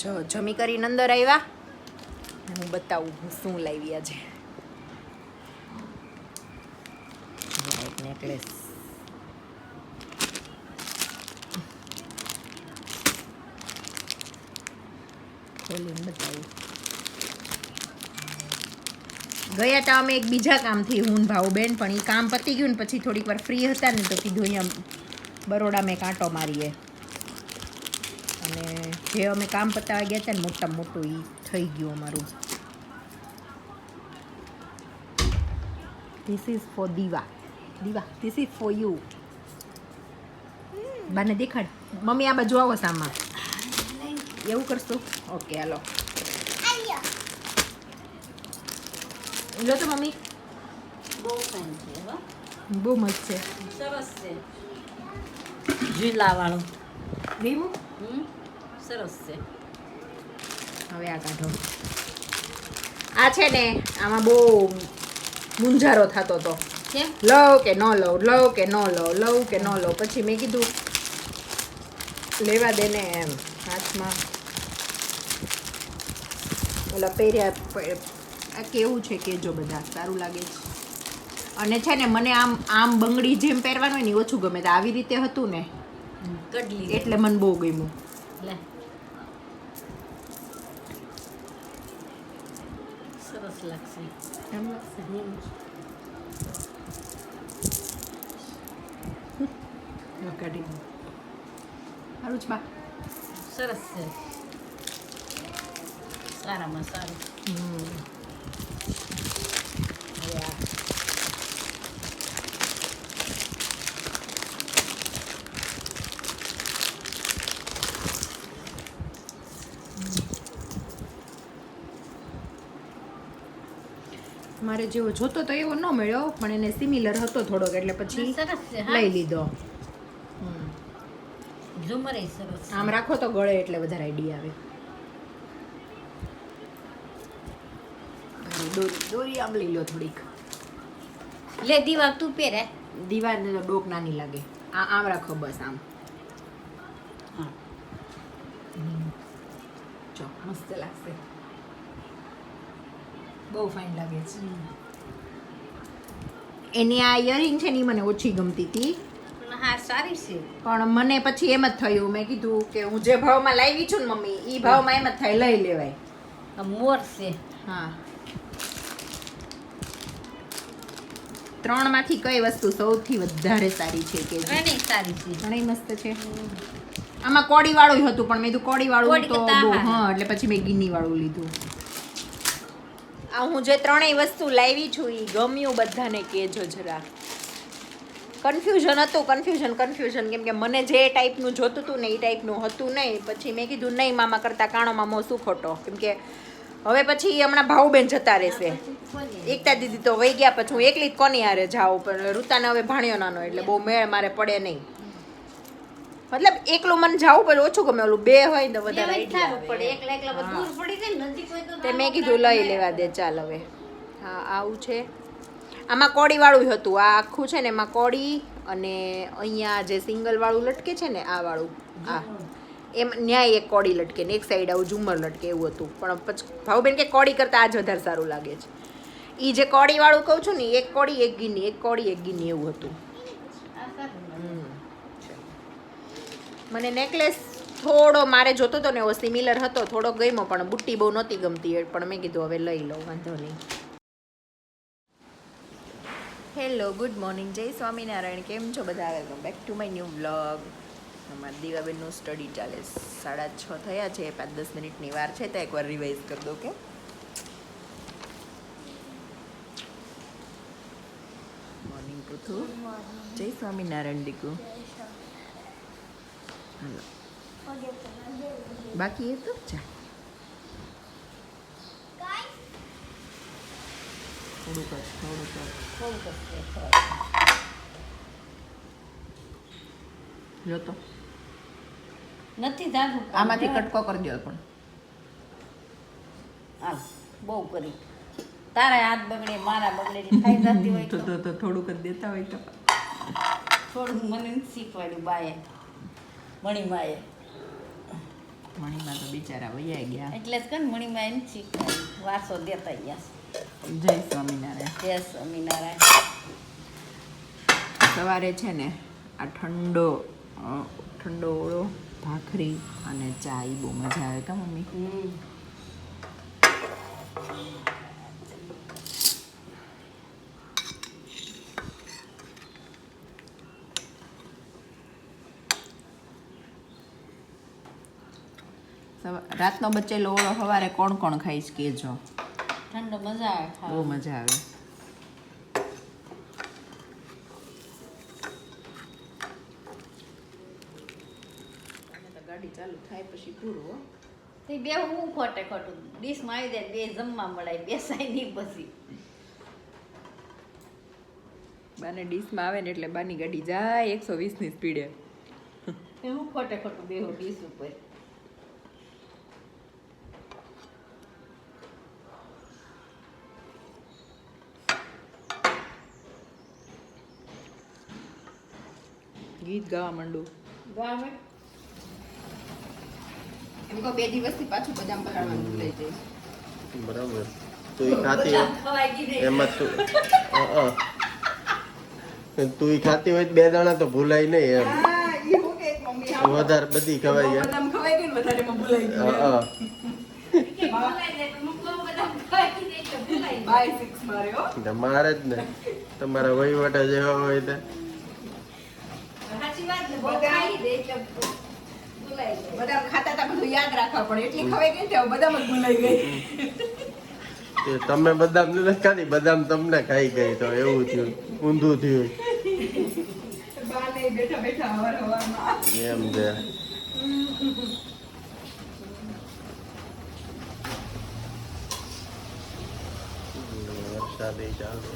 જો જમી કરીને અંદર આવ્યા, હું બતાવું હું શું લાવી આજે. એક નેકલેસ, ખોલીને બતાવું. ગયા તા અમે એક બીજા કામથી હું ભાવબેન, પણ એ કામ પતી ગયું ને પછી થોડીક વાર ફ્રી હતા ને તો કીધું અહીંયા બરોડા મેં કાંટો મારીએ. અને જે અમે કામ પતાવવા ગયા હતા ને મોટામાં મોટું એ થઈ ગયું અમારું. ધીસ ઇઝ ફોર દીવા. દીવા, ધીસ ઇઝ ફોર યુ. બાને દેખાડ. મમ્મી આ બાજુ આવો સામા. એવું કરશું? ઓકે હાલો. લો તો મમ્મી. બહુ ફાઇન છે. બહુ મસ્ત છે. સરસ છે. ઝીલા વાળું. ગયું? સરસ છે. હવે આ કાઢો. આ છે ને આમાં બહુ મૂંઝારો થતો હતો. કેમ? લવ કે ન લવ, લવ કે ન લવ, લવ કે ન લવ. પછી મેં કીધું લેવા દે ને એમ. હાથમાં ઓલા પહેર્યા. આ કેવું છે કે જો બધા સારું લાગે છે. અને છે ને મને આમ આમ બંગડી જેમ પહેરવાનું હોય ને ઓછું ગમે. તો આવી રીતે હતું ને કડલી એટલે મને બહુ ગમ્યું. લે સરસ લાગશે. એમ લાગશે. કાઢી સારું છે બા. સરસ છે. સારામાં સારું. મારે જેવો જોતો તો એવો ન મળ્યો, પણ એને સિમિલર હતો થોડોક એટલે પછી સરસ છે. લઈ લીધો. ઝુમર એ સરસ. આમ રાખો તો ગળે એટલે વધારે આઈડિયા આવે. દોરી દોરી આમ લઈ લો થોડીક. લે દીવા તું પહેરે. દીવાને તો ડોક નાની લાગે. આમ રાખો બસ આમ. હા. જો મસ્ત લાગશે. બહુ ફાઇન લાગે છે. એની આ ઇયરિંગ છે ને એ મને ઓછી ગમતી હતી, હા સારી છે. પણ મને પછી એમ જ થયું, મેં કીધું કે હું જે ભાવમાં લાવી છું ને મમ્મી એ ભાવમાં એમ જ થાય લઈ લેવાય. મોર છે. હા. 3 માંથી કઈ વસ્તુ સૌથી વધારે સારી છે કે ત્રણેય સારી છે. ઘણી મસ્ત છે. આમાં કોડી વાળું હતું પણ મેં કીધું કોડી વાળું કોડી તો કરતા બહુ, હા. એટલે પછી મેં ગિન્ની વાળું લીધું. આ હું જે ત્રણેય વસ્તુ લાવી છું એ ગમ્યું બધાને કહેજો જરા. કન્ફ્યુઝન હતું, કન્ફ્યુઝન કેમ કે મને જે ટાઈપનું જોતું હતું ને એ ટાઈપનું હતું નહીં. પછી મેં કીધું નહીં મામા કરતાં કાણો મામો શું ખોટો. કેમ કે હવે પછી હમણાં ભાવબેન જતા રહેશે. એકતા દીદી તો વહી ગયા, પછી હું એકલી જ કોની હારે જાઉં. પણ ઋતાને હવે ભાણ્યો નાનો એટલે બહુ મેળ મારે પડે નહીં. મતલબ એકલું મને જાવું પણ ઓછું ગમે, ઓલું બે હોય ને તો વધારે idea આવે. એકલા એકલા દૂર પડી જાય ને, નજીક હોય તો તે મેં કીધું લઈ લેવા દે ચાલ હવે. હા આવું છે. આમાં કોડી વાળું હતું. આ આખું છે ને એમાં કોડી અને અહીંયા જે સિંગલ વાળું લટકે છે ને આ વાળું, આ એમ ન્યાય એક કોડી લટકે ને એક સાઈડ આવું ઝુમર લટકે એવું હતું. પણ પછી ભાવબેન કે કોડી કરતાં આ જ વધારે સારું લાગે છે. એ જે કોડી વાળું કહું છું ને એક કોડી એક ગિન્ની, એક કોડી એક ગિન્ની એવું હતું. મને નેકલેસ થોડો મારે જોતો હતો ને એવો સિમિલર હતો, થોડો ગમ્યો પણ બુટ્ટી બહુ નહોતી ગમતી. પણ મેં કીધું હવે લઈ લો, વાંધો નહીં. હેલો, ગુડ મોર્નિંગ, જય સ્વામિનારાયણ. કેમ છો બધા? Welcome back to my new vlog. અમારા દીવાબેનનું સ્ટડી ચાલે. 6:30 થયા છે, 5-10 મિનિટની વાર છે તો એકવાર રિવાઇઝ કરી દો કે. મોર્નિંગ પૃથુ. જય સ્વામિનારાયણ દીકુ. હાલો બાકી એ તો જા થોડું કર. લો તો નથી જાગું. આમાંથી કટકો કરી દો પણ. હાલ બહુ કરી. તારા હાથ બગડે, મારા બગડે, થઈ જતી હોય તો થોડુંક જ દેતા હોય તો. થોડું મને નથી શીખવાડ્યું બાએ, મણીમાએ. મણીમાં તો બિચારા વૈયા ગયા. એટલે જ કન મણીમાં એમ શીખવાય વાસો દેતા ગયા જય સ્વામિનારાયણ. જય સ્વામિનારાયણ. સવારે છે ને આ ઠંડો ઓળો ભાખરી અને ચા એ બહુ મજા આવે કા મમ્મી? રાતનો બચેલો ઓળો સવારે કોણ કોણ ખાઈશ કેજો. ઠંડો મજા આવે બહુ મજા આવે. ગાડી ચાલુ થાય પછી પૂરું. તે બે હું ખોટે ખોટું ડીશમાં આવી જાય બે જમવા મળાય બેસાય નહીં પછી. બાને ડીશમાં આવે ને એટલે બાની ગાડી જાય 120 ની સ્પીડે. હું ખોટે ખોટું બે ડીશ ઉપર. ગીત ગાવા માંડું. ગામે એમ કહો 2 દિવસથી પાછું બદામ પલાળવાનું ભૂલાઈ જાય. બરાબર. તું ખાતી ખવાઈ ગઈ નહીં. એમાં તું ખાતી હોય 2 દાણા તો ભૂલાય નહીં એમ. વધારે બધી ખવાઈ ગયા. બદામ ખવાઈ ગઈ ને વધારે માં ભૂલાઈ ગયું. કે ભૂલાઈ જાય તો મુકો બધા ખવાઈ ગઈ નહીં તો ભૂલાઈ જાય. બાય 6 માર્યો. તમારે જ ને તમારા વહીવટ જેવા હોય તો સાચી વાત ને બહુ ખાઈ દે એટલે ભૂલાઈ જાય. બદામ ખાતા તા બધું યાદ રાખવા પડે એટલી ખવાઈ ગઈ ને તે બદામ જ ભૂલાઈ ગઈ. તે તમે બદામ નથી ખાધી બદામ તમને ખાઈ ગઈ તો એવું થયું ઊંધું થયું બાને બેઠા બેઠા હવારમાં એમ છે. વરસાદ ચાલુ.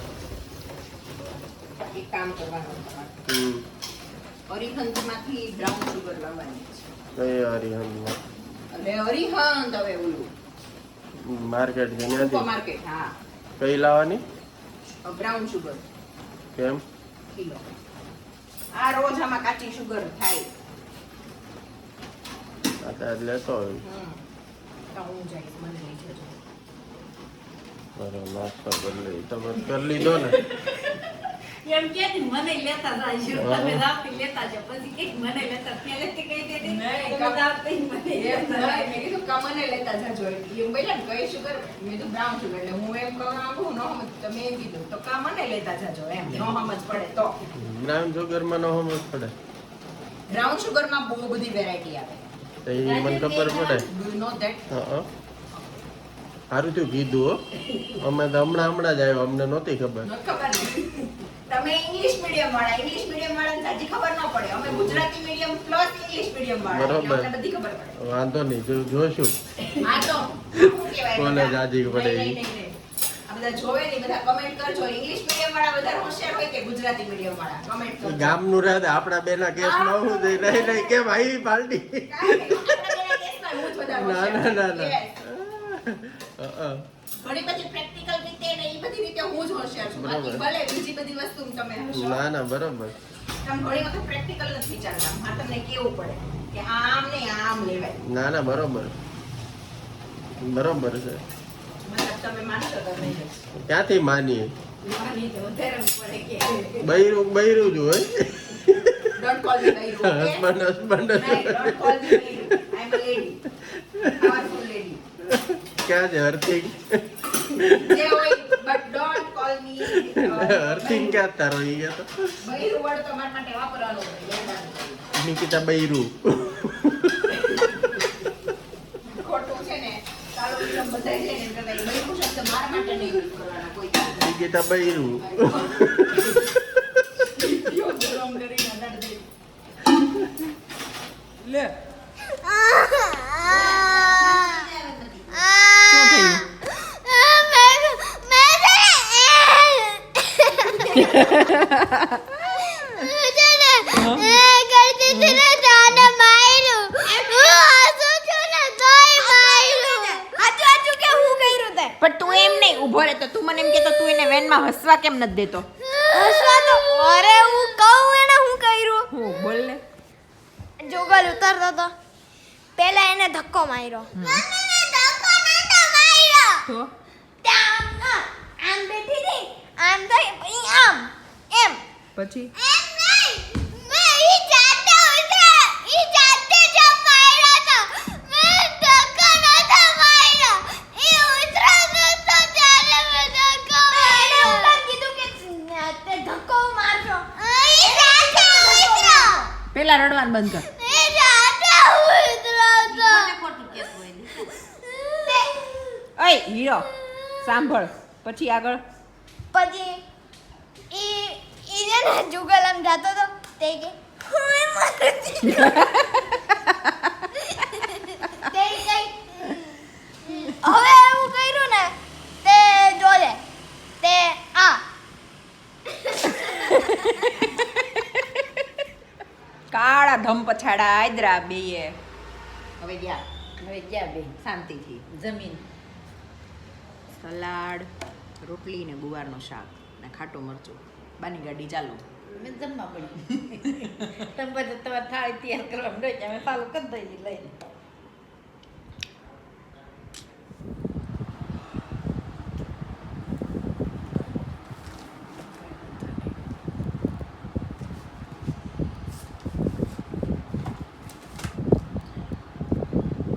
એક કામ કરવાનું અરિહંતમાંથી બ્રાઉન સુગર લાવવાની છે. કઈ હરિહંતમાં એટલે અરિહંત હવે ઓલું માર્કેટ છે સુપર ત્યાંથી માર્કેટ. હા, કઈ લાવવાની બ્રાઉન સુગર કેમ કિલો. આ રોજ આમાં કાચી સુગર થાય. અત્યારે લેતો હોય તો હું જઈશ મને લઈ જજો. બરો નાસ્તો કરી લઈ તમે કરી લીધો ને એમ કે ને મને લેતા જાય તમે રાતી લેતા જાવ પછી કે મને લેતા પહેલેથી કહી દે નહીં, તમે રાતી મને એમ લેતા નહીં, જાય. મેં કીધું કમને લેતા જજો. એમ બોલ્યા ને કઈ સુગર મેં તો બ્રાઉન સુગર એટલે હું એમ કહું આવું ન સમજ તમે એમ કીધું તો કમને લેતા જજો એમ ન સમજ પડે તો. બ્રાઉન સુગરમાં નો સમજ પડે બ્રાઉન સુગરમાં બહુ બધી વેરાયટી આવે. તો એ મને ખબર પડે. Do you know that? સારું થયું કીધું હો અમે તો હમણાં જ આવ્યા અમને નહોતી ખબર. ખબર નહીં. તમે ઇંગ્લિશ મીડિયમ વાળા ને હજી ખબર ન પડે. અમે Gujarati medium plus English medium વાળા એટલે બરોબર. અમને બધી ખબર પડે. વાંધો નહીં જોશું હા તો શું કહેવાય કોને બધા? જાજી પડે નહીં, ઈ. નહીં, નહીં. આ બધા જોવે ને બધા કમેન્ટ કરજો. ઇંગ્લિશ મીડિયમ વાળા વધારે હોશિયાર હોય કે ગુજરાતી મીડિયમ વાળા? કમેન્ટ કરજો. ગામનું રહે આપણા બેના કેસમાં શું થઈ નહીં નહીં કેમ આવી પાર્ટી કાંઈ નહીં. આપણા બેના કેસમાં હું જ વધારે ના ના ના હોશિયાર. ના Yes. ઘણી બધી પ્રેક્ટિકલ રીતે ને એ બધી રીતે હું જ હોશિયાર છું. બાકી બરાબર. ભલે બીજી બધી વસ્તુ તમે હશો. ના ના બરોબર તમે ઘણી વખત પ્રેક્ટિકલ નથી વિચારતા. આ તમને કેવું પડે કે આમ ને આમ લેવાય. ના ના બરોબર બરોબર છે મતલબ તમે માનશો તો નહીં જ. ક્યાંથી માનીએ માની તો વધારે પડે કે બૈરું બૈરું જ હોય don't call me Bairu, okay? Husband husband નહીં, don't call me Bairu. I'm a lady. Powerful lady. ક્યાં છે હર્થિંગ જે હોય, but don't call me, હર્થિંગ ક્યાં તારો ઈ ગયા તો બૈરું word તો મારા માટે વાપરવાનો હોય. યાદ રાખજો. નિકિતા બૈરું ખોટું છે ને તારો વિલંબ બધાય છે ને એટલે ભાઈ બૈરું શબ્દ મારા માટે નહીં use કરવાનો કોઈ દિવસ. નિકિતા બૈરું યો ગરમ કરીને અડાડ દે. લે શું થયું? પણ તું એમ નહીં ઊભો રહે તો તું મને એમ કહેતો તું એને વેનમાં હસવા કેમ નથી દેતો? હું બોલ ને. પહેલા એને ધક્કો માર્યો. તો આમ બેઠી હતી, આમ થઈ, પછી આમ, એમ. પછી પેલા રડવાનું બંધ કર. કોને ખોટું કહેતું હોય દીકરા? ઓય હીરો સાંભળ પછી આગળ. પછી ઈ છે ને જુગલ આમ જાતો તો તે કે હું મારું તે કઈ હવે એવું કર્યું ને તે જોજે તે આ કાળા ધમ પછાડા આદરા બેય. હવે ગયા બે શાંતિથી જમીન. સલાડ, રોટલી ને ગુવારનું શાક ને ખાટું મરચું. બાની ગાડી ચાલુ. મેં જમવા પડી. તમે બધા તમારે થાળી તૈયાર કરવા માંડો અમે ચાલુ કરી દઈએ લઈને.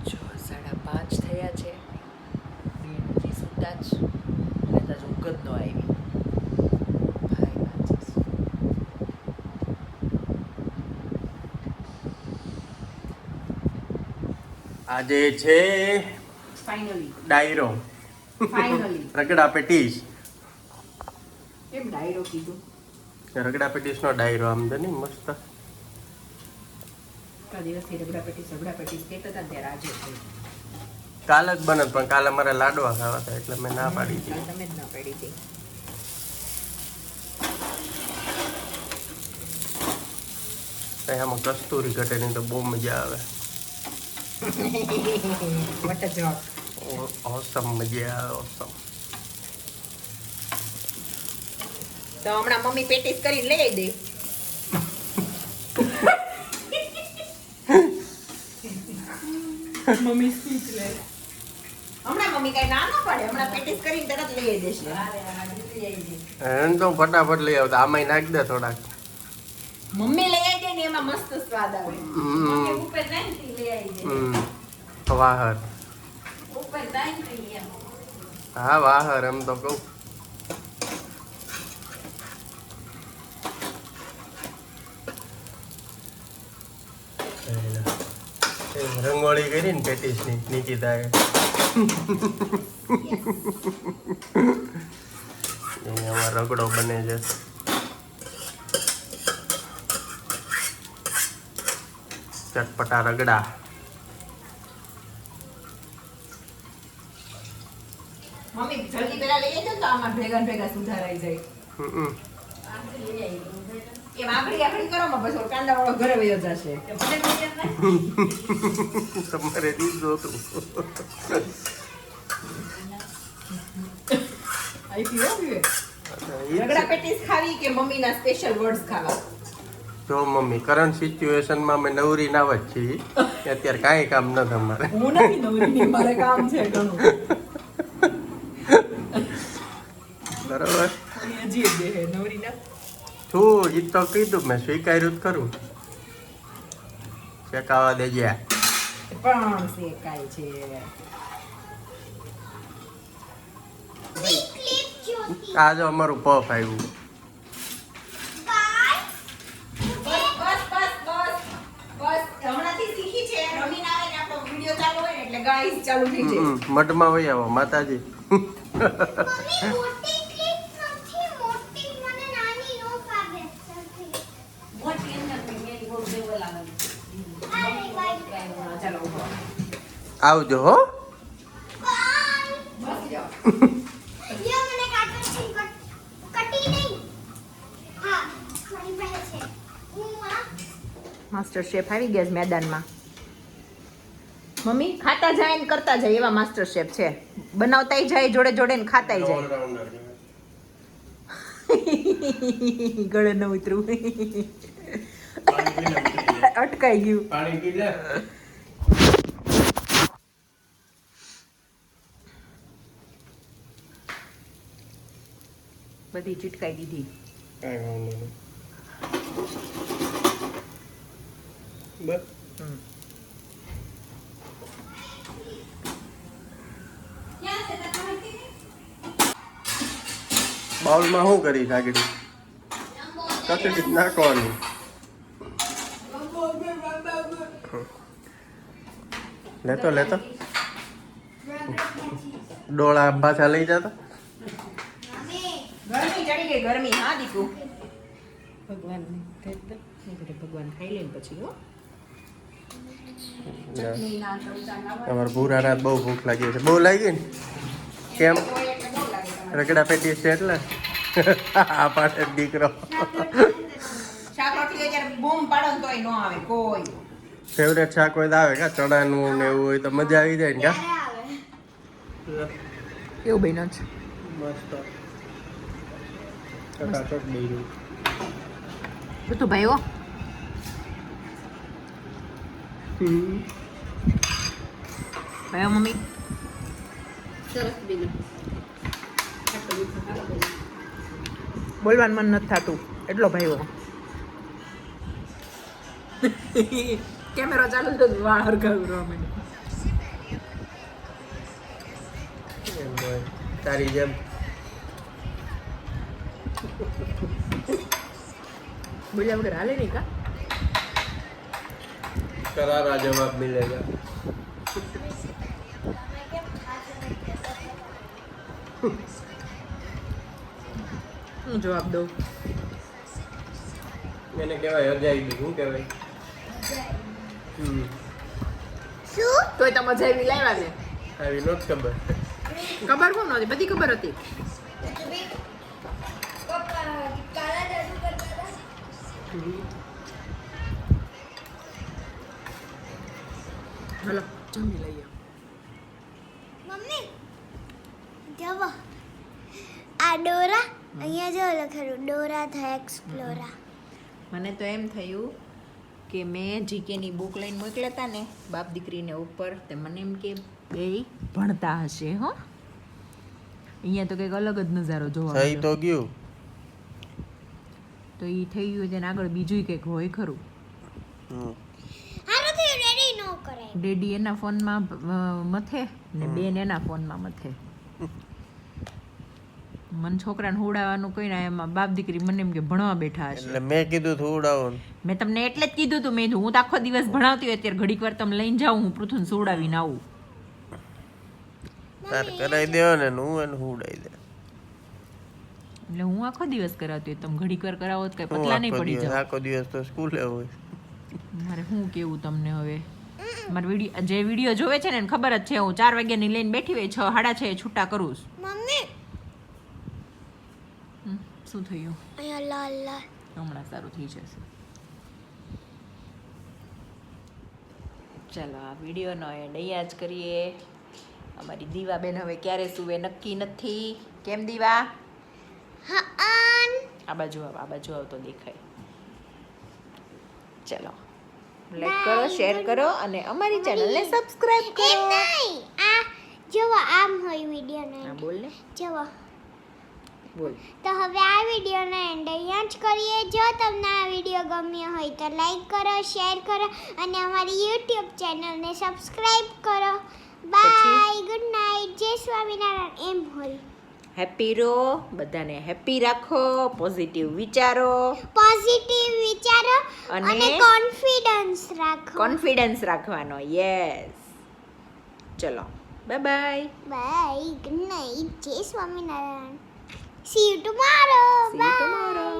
જો 5:30 થયા છે. બેન હજી સુતા જ. એટલે તો ઊંઘ જ ન આવી. ભાઈ વાંચીશ. આજે છે ફાઇનલી ડાયરો રગડા પેટીસ. એમ ડાયરો કીધું. રગડા પેટીસનો ડાયરો આમ છે ને મસ્ત. કા દિવસથી રગડા પેટીસ કહેતા હતા ત્યારે આજે થઈ. કાલ જ બને પણ કાલે મારે લાડવા ખાવા હતા એટલે મેં ના પાડી હતી. તમે જ ના પડી હતી. કઈ આમાં કસ્તુરી ઘટે નહીં તો બહુ મજા આવે. વટ જોક. ઓસમ મજા આવે ઓસમ. તો હમણાં મમ્મી પેટીસ કરીને લઈ દે. મમ્મી સ્પીચ લે. હમણાં મમ્મી કઈ ના ના પાડે. હમણાં પેટીસ કરીને તરત લઈ દેશે. એને તો ફટાફટ લઈ આવતા આમાંય નાખી દે થોડાક. મમ્મી લઈ આવી દે ને એમાં મસ્ત સ્વાદ આવે. મમ્મી ઉપર નાખી લઈ આવી જાય. વાહર. ઉપર નાખી એમ. હા વાહર એમ તો કહું. રંગોળી કરી ને પેટીસ ની નિકિતાએ. અહીંયા રગડો બને છે. ચટપટા રગડા. મમ્મી જલ્દી પેલા લઈ આવજો તો આમાં ભેગા ને ભેગા સુધારાઈ જાય. હમ. એમ આખડી કરો માં પછી કાંદા વાળો ઘરે વયો જશે. તમારે દીધો હતું. આઈ પીવો પીવે. રગડા પેટીસ ખાવી કે મમ્મીના સ્પેશિયલ વર્ડ્સ ખાવા? જો મમ્મી કરંટ સિચ્યુએશનમાં અમે નવરી ના જ છીએ. અત્યારે કાંઈ કામ ન તમારે. હું નથી નવરી, મારે કામ છે ઘણું. બરાબર. હજી બે નવરી ના. શું ઈ તો કીધું મેં સ્વીકાર્યું જ ખરું. ચેકાવા દેજે. પણ શેકાય છે. આ જો અમારું પફ આવ્યું. બસ હમણાંથી શીખી છે. રમીને આવે ને આપણો વિડિયો ચાલુ હોય ને એટલે ગાઈસ ચાલુ થઈ જાય. મઢમાં વહી આવો માતાજી. મોટી અંદર મેરી બહુ દેવો લાગે. ચાલો ઉભો. આવજો હો. બસ જાઓ. માસ્ટર શેફ આવી ગયા છે મેદાનમાં. મમ્મી ખાતા જાય ને કરતા જાય એવા માસ્ટર શેફ છે. બનાવતાય જાય જોડે જોડે ને ખાતાય જાય. ગળે ન ઉતરું. અટકાઈ ગયું. પાણી પી લે. બધી ચીટકાઈ દીધી. કાંઈ વાંધો નહીં. બસ બાઉલમાં શું કરી આગળ કચડી નાખવાની. લેતો લેતો ડોળા પાછા લઈ જતા. ગરમી ચડી ગઈ ગરમી. હા દીકુ ભગવાન ભગવાન ખાઈ લે પછી હો. તમારે પૂરા રાત બહુ ભૂખ લાગી છે. બહુ લાગી ને કેમ રગડા પેટી છે એટલે આ પાડે દીકરો. શાક રોટલી અત્યારે બૂમ પાડો ને તોય ન આવે કોઈ. ફેવરેટ શાક હોય તો આવે કા ચણાનું ને એવું હોય તો મજા આવી જાય ને કા. કેવું બન્યું છે? મસ્ત ચટાચટ બન્યું. બધું ભાઈઓ ભાઈઓ મમ્મી સરસ બીજું બોલવાનું મન નથી થતું એટલો ભાઈઓ. કેમેરો ચાલુ તો વાળ હરગાવું રહો મને. એમ હોય. તારી જેમ બોલ્યા વગર હાલે નહીં કા. કરારા જવાબ મિલેગા. હું જવાબ દઉં? એને કહેવાય અજાયબી. શું કહેવાય? શું તોય તો મજા આવી લાવ્યા ને. આવી નોટ ખબર. ખબર કોણ નહોતી? બધી ખબર હતી. કાલા જાદુ કરતા હતા. હલો જમી લઈએ. મમ્મી જવો આ ડોરા અહીંયા જો લખેલું ડોરા ધ એક્સપ્લોરા. મને તો એમ થયું કે મેં જીકેની બુક લઈને મોકલ્યા હતા ને બાપ દીકરીને ઉપર તે મને એમ કે બેય ભણતા હશે. હો અહીંયા તો કંઈક અલગ જ નજારો જોવા થઈ મળ્યો. તો ગયું. તો એ થઈ ગયું તેને આગળ બીજું કંઈક હોય ખરું. હારું થયું રેડી ન કરાય. ડેડી એના ફોનમાં મથે ને બેન એના ફોનમાં મથે. મને છોકરાને હુડાવવાનું કોઈ ના એમાં બાપ દીકરી મને એમ કે ભણવા બેઠા હશે. એટલે મેં કીધું તું ઉડાવો ને. મેં તમને એટલે જ કીધું હતું. મેં કીધું હું તો આખો દિવસ ભણાવતી હોય અત્યારે ઘડીક વાર તમે લઈને જાઉં હું પૃથ્વીને સુવડાવીને આવું. તારે કરાવી દેવા ને હું એને ઉડાવી દે. એટલે હું આખો દિવસ કરાવતી હોય તમે ઘડીક વાર કરાવો તો કઈ હું પતલા નહીં આખો પડી દિવસ- જાવ. આખો દિવસ તો સ્કૂલે હોય. મારે શું કેવું તમને હવે. મારે જે વિડીયો જોવે છે ને એને ખબર જ છે હું 4 વાગ્યાની લઈને બેઠી હોય 6 સાડા 6 છૂટા કરું છું. મમ્મી શું થયું? અહીંયા લાલ લાલ હમણાં સારું થઈ જશે. ચાલો આ વિડીયોનો એન્ડ અહીંયા જ કરીએ. અમારી દીવા બેન હવે ક્યારે સુવે નક્કી નથી. કેમ દીવા? હા આ બાજુ આવ તો દેખાય. ચલો લાઈક કરો, શેર કરો અને અમારી ચેનલને સબસ્ક્રાઇબ કરો. એમ નહીં આ જવો આમ હોય વિડીયોનો હા બોલ ને, જવો. બોલ. તો હવે આ વિડીયોનો એન્ડ અહીંયા જ કરીએ. જો તમને આ વિડીયો ગમ્યો હોય તો લાઈક કરો, શેર કરો અને અમારી યુટ્યુબ ચેનલને સબસ્ક્રાઇબ કરો. બાય, ગુડ નાઇટ, જય સ્વામિનારાયણ. એમ હોય. હેપી રહો, બધાને હેપી રાખો, પોઝિટિવ વિચારો અને અને કોન્ફિડન્સ રાખો. રાખવાનો. યસ. ચલો bye bye. Bye, good night, જય Swaminarayan. See you tomorrow. See you tomorrow.